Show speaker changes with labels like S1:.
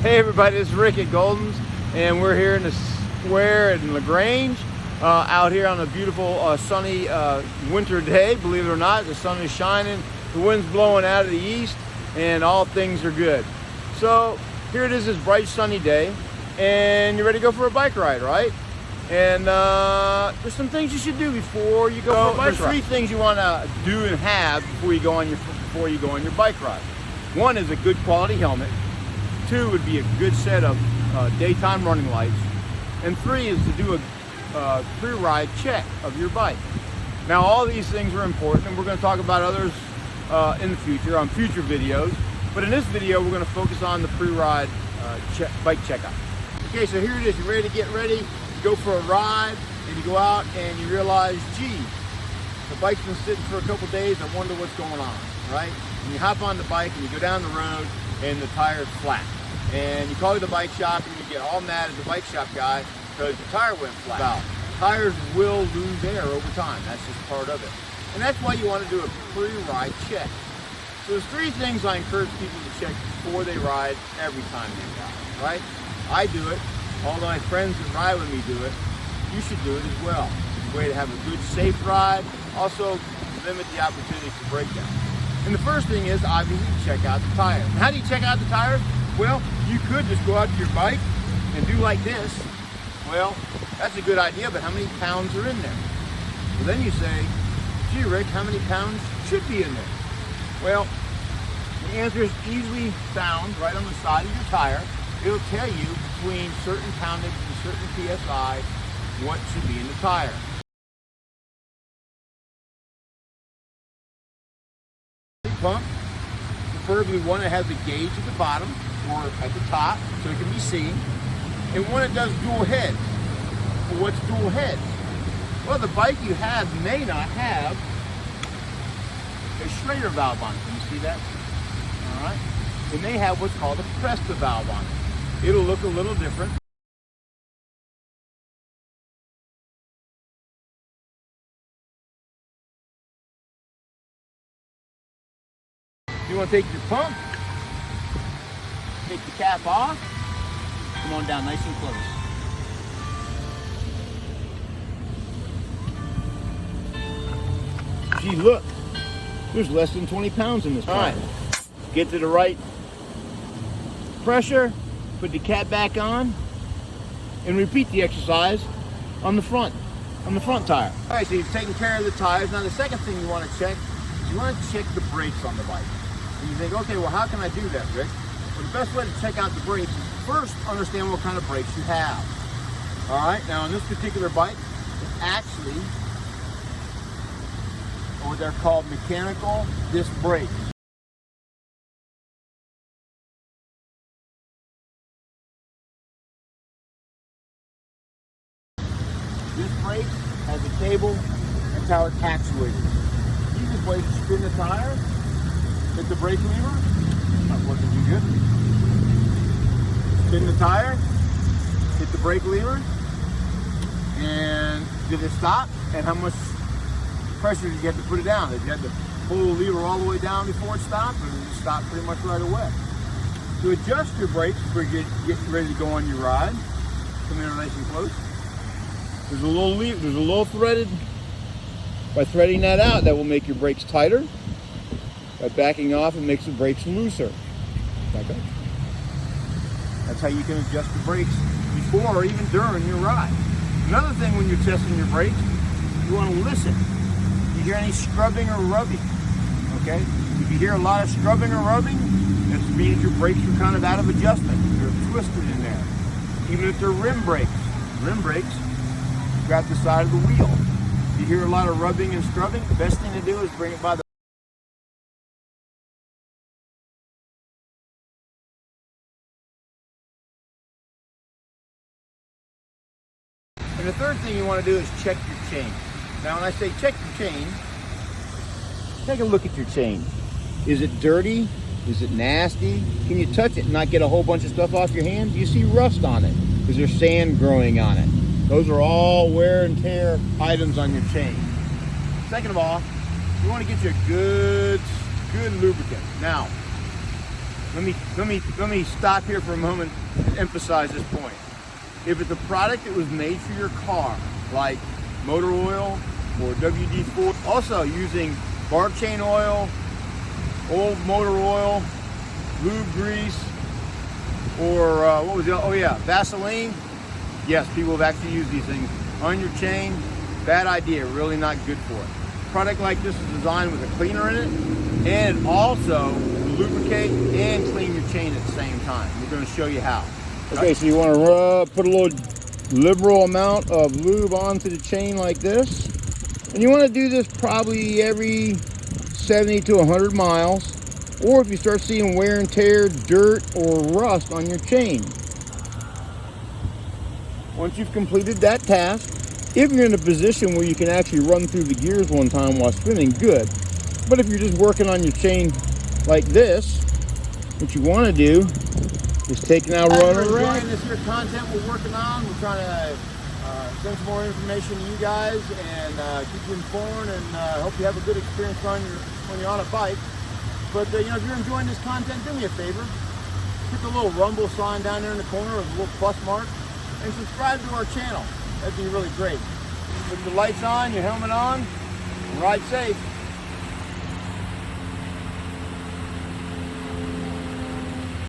S1: Hey everybody, this is Rick at Golden's, and we're here in the square in LaGrange, out here on a beautiful sunny winter day. Believe it or not, the sun is shining, the wind's blowing out of the east, and all things are good. So here it is, this bright sunny day, and you're ready to go for a bike ride, right? And there's some things you should do before you go for a bike ride. There's three things you want to do and have before you go on your bike ride. One is a good quality helmet. Two would be a good set of daytime running lights. And three is to do a pre-ride check of your bike. Now all these things are important, and we're going to talk about others in the future, on future videos. But in this video, we're going to focus on the pre-ride bike checkup. Okay, so here it is. You're ready to get ready. You go for a ride, and you go out and you realize, gee, the bike's been sitting for a couple days. I wonder what's going on, right? And you hop on the bike and you go down the road, and the tire's flat. And you call the bike shop and you get all mad at the bike shop guy because the tire went flat. Now, tires will lose air over time. That's just part of it. And that's why you want to do a pre-ride check. So there's three things I encourage people to check before they ride every time they ride, right? I do it. All my friends that ride with me do it. You should do it as well. It's a way to have a good, safe ride. Also, limit the opportunity for breakdown. And the first thing is, obviously, check out the tires. And how do you check out the tires? Well, you could just go out to your bike and do like this. Well, that's a good idea, but how many pounds are in there? Well, then you say, gee, Rick, how many pounds should be in there? Well, the answer is easily found right on the side of your tire. It'll tell you between certain poundage and certain PSI what should be in the tire. Pump, preferably one that has a gauge at the bottom or at the top so it can be seen, and one that does dual heads. Well, what's dual heads? Well, the bike you have may not have a Schrader valve on it. Can you see that? All right. It may have what's called a Presta valve on it. It'll look a little different. You want to take your pump, take the cap off, come on down nice and close. Gee, look, there's less than 20 pounds in this pump. All right, get to the right pressure, put the cap back on, and repeat the exercise on the front tire. All right, so you've taken care of the tires. Now the second thing you want to check is you want to check the brakes on the bike. And you think, okay, well, how can I do that, Rick? Well, the best way to check out the brakes is first understand what kind of brakes you have. All right, now on this particular bike, it's actually what they're called mechanical disc brakes. This brake has a cable and power actuator. Easiest way to spin the tire. Hit the brake lever, not working too good. Spin the tire, hit the brake lever, and did it stop? And how much pressure did you get to put it down? Did you have to pull the lever all the way down before it stopped, or did it stop pretty much right away? To adjust your brakes before you get ready to go on your ride, come in nice and close. There's a little lever, there's a little threaded. By threading that out, that will make your brakes tighter. By backing off, it makes the brakes looser. Back up. That's how you can adjust the brakes before or even during your ride. Another thing when you're testing your brakes, you want to listen. If you hear any scrubbing or rubbing, okay? If you hear a lot of scrubbing or rubbing, that means your brakes are kind of out of adjustment. They're twisted in there. Even if they're rim brakes, grab the side of the wheel. If you hear a lot of rubbing and scrubbing, the best thing to do is bring it by the And the third thing you want to do is check your chain. Now when I say check your chain, take a look at your chain. Is it dirty? Is it nasty? Can you touch it and not get a whole bunch of stuff off your hand? Do you see rust on it? Is there sand growing on it? Those are all wear and tear items on your chain. Second of all, you want to get you a good lubricant. Now, let me stop here for a moment and emphasize this point. If it's a product that was made for your car, like motor oil or WD-40, also using bark chain oil, old motor oil, lube grease, or what was the, oh yeah, Vaseline. Yes, people have actually used these things on your chain. Bad idea, really not good for it. A product like this is designed with a cleaner in it, and it also lubricate and clean your chain at the same time. We're going to show you how. Okay, so you want to put a little liberal amount of lube onto the chain like this. And you want to do this probably every 70 to 100 miles. Or if you start seeing wear and tear, dirt, or rust on your chain. Once you've completed that task, if you're in a position where you can actually run through the gears one time while spinning, good. But if you're just working on your chain like this, what you want to do is take now run around. Enjoying this here content we're working on. We're trying to send some more information to you guys and keep you informed, and hope you have a good experience when you're on a bike. But you know, if you're enjoying this content, do me a favor. Hit the little rumble sign down there in the corner with a little plus mark, and subscribe to our channel. That'd be really great. Put your lights on, your helmet on, and ride safe.